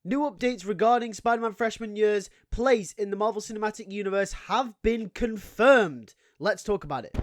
New updates regarding Spider-Man freshman year's place in the Marvel Cinematic Universe have been confirmed. Let's talk about it.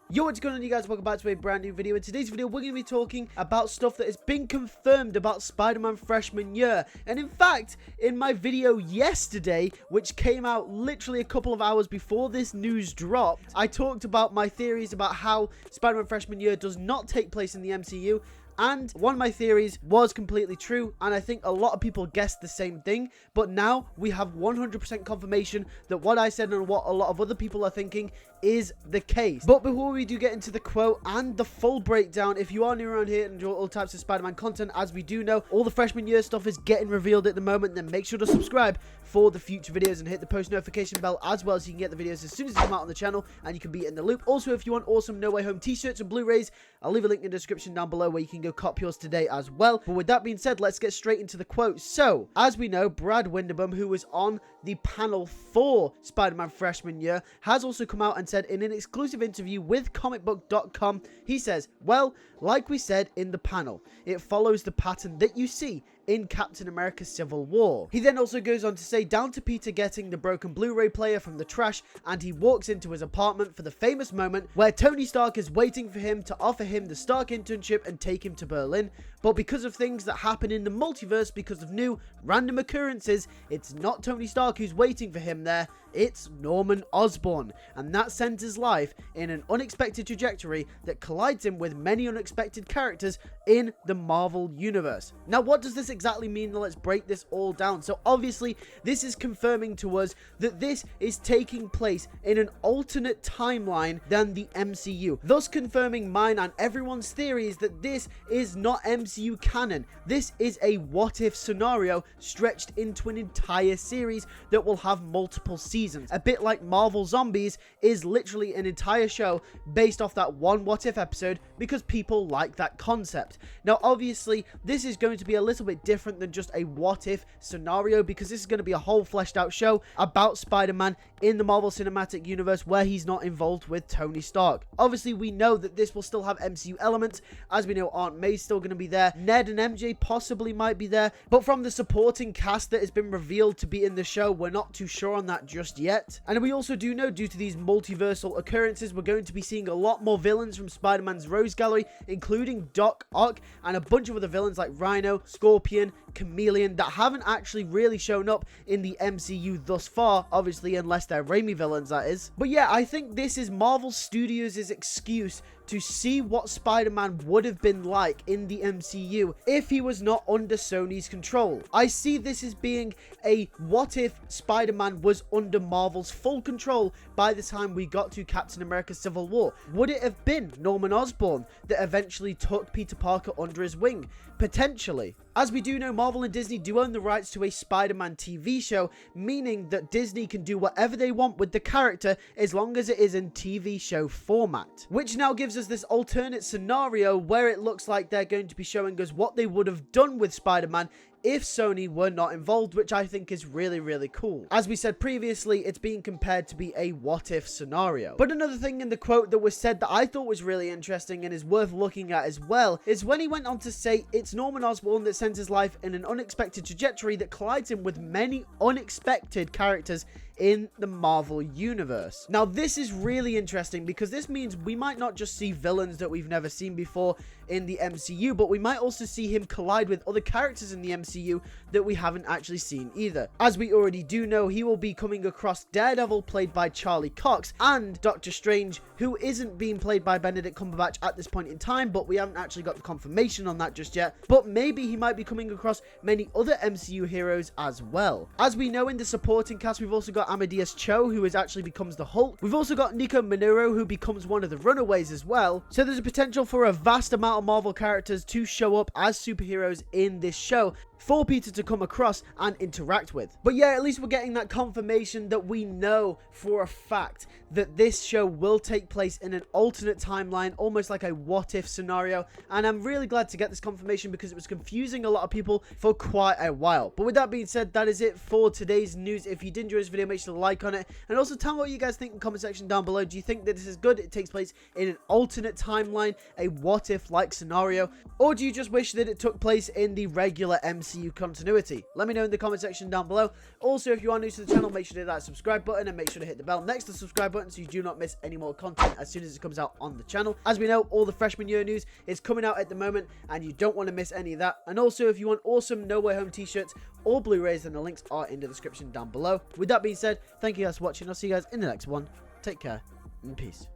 Yo, what's going on, you guys? Welcome back to a brand new video. In today's video, we're going to be talking about stuff that has been confirmed about Spider-Man freshman year. And in fact, in my video yesterday, which came out literally a couple of hours before this news dropped, I talked about my theories about how Spider-Man freshman year does not take place in the MCU. And one of my theories was completely true, and I think a lot of people guessed the same thing. But now we have 100% confirmation that what I said and what a lot of other people are thinking is the case. But before we do get into the quote and the full breakdown, if you are new around here and enjoy all types of Spider-Man content, as we do know, all the freshman year stuff is getting revealed at the moment, then make sure to subscribe for the future videos and hit the post notification bell as well, so you can get the videos as soon as they come out on the channel and you can be in the loop. Also, if you want awesome No Way Home t-shirts and Blu-rays, I'll leave a link in the description down below where you can go cop yours today as well. But with that being said, let's get straight into the quote. So, as we know, Brad Winderbaum, who was on the panel for Spider-Man freshman year, has also come out and said in an exclusive interview with comicbook.com, he says, well, like we said in the panel, it follows the pattern that you see in Captain America Civil War. He then also goes on to say, down to Peter getting the broken Blu-ray player from the trash, and he walks into his apartment for the famous moment where Tony Stark is waiting for him to offer him the Stark internship and take him to Berlin. But because of things that happen in the multiverse, because of new random occurrences, it's not Tony Stark who's waiting for him there, it's Norman Osborn. And that sends his life in an unexpected trajectory that collides him with many unexpected characters in the Marvel Universe. Now, what does this exactly mean? Let's break this all down. So obviously, this is confirming to us that this is taking place in an alternate timeline than the MCU, thus confirming mine and everyone's theories that this is not MCU canon. This is a what-if scenario stretched into an entire series that will have multiple seasons. A bit like Marvel Zombies is literally an entire show based off that one what-if episode because people like that concept. Now, obviously, this is going to be a little bit different than just a what-if scenario because this is going to be a whole fleshed out show about Spider-Man in the Marvel Cinematic Universe where he's not involved with Tony Stark. Obviously, we know that this will still have MCU elements. As we know, Aunt May's still going to be there. Ned and MJ possibly might be there. But from the supporting cast that has been revealed to be in the show, we're not too sure on that just yet. And we also do know, due to these multiversal occurrences, we're going to be seeing a lot more villains from Spider-Man's Rogues Gallery, including Doc Ock and a bunch of other villains like Rhino, Scorpion, Chameleon that haven't actually really shown up in the MCU thus far, obviously, unless they're Raimi villains, that is. But yeah, I think this is Marvel Studios' excuse to see what Spider-Man would have been like in the MCU if he was not under Sony's control. I see this as being a what if Spider-Man was under Marvel's full control by the time we got to Captain America Civil War. Would it have been Norman Osborn that eventually took Peter Parker under his wing? Potentially. As we do know, Marvel and Disney do own the rights to a Spider-Man TV show, meaning that Disney can do whatever they want with the character as long as it is in TV show format. Which now gives us this alternate scenario where it looks like they're going to be showing us what they would have done with Spider-Man if Sony were not involved, which I think is really, really cool. As we said previously, it's being compared to be a what-if scenario. But another thing in the quote that was said that I thought was really interesting and is worth looking at as well is when he went on to say it's Norman Osborn that sends his life in an unexpected trajectory that collides him with many unexpected characters in the Marvel Universe. Now, this is really interesting because this means we might not just see villains that we've never seen before in the MCU, but we might also see him collide with other characters in the MCU that we haven't actually seen either. As we already do know, he will be coming across Daredevil, played by Charlie Cox, and Doctor Strange, who isn't being played by Benedict Cumberbatch at this point in time, but we haven't actually got the confirmation on that just yet. But maybe he might be coming across many other MCU heroes as well. As we know, in the supporting cast, we've also got Amadeus Cho, who actually becomes the Hulk. We've also got Nico Minoru, who becomes one of the Runaways as well. So there's a potential for a vast amount of Marvel characters to show up as superheroes in this show. for Peter to come across and interact with. But yeah, at least we're getting that confirmation that we know for a fact that this show will take place in an alternate timeline, almost like a what if scenario, and I'm really glad to get this confirmation because it was confusing a lot of people for quite a while. But with that being said, that is it for today's news. If you did enjoy this video, make sure to like on it, and also tell me what you guys think in the comment section down below. Do you think that this is good, it takes place in an alternate timeline, a what if like scenario, or do you just wish that it took place in the regular MCU continuity? Let me know in the comment section down below. Also, if you are new to the channel, make sure to hit that subscribe button and make sure to hit the bell next to the subscribe button so you do not miss any more content as soon as it comes out on the channel. As we know, all the freshman year news is coming out at the moment and you don't want to miss any of that. And also, if you want awesome No Way Home t-shirts or Blu-rays, then the links are in the description down below. With that being said, thank you guys for watching. I'll see you guys in the next one. Take care and peace.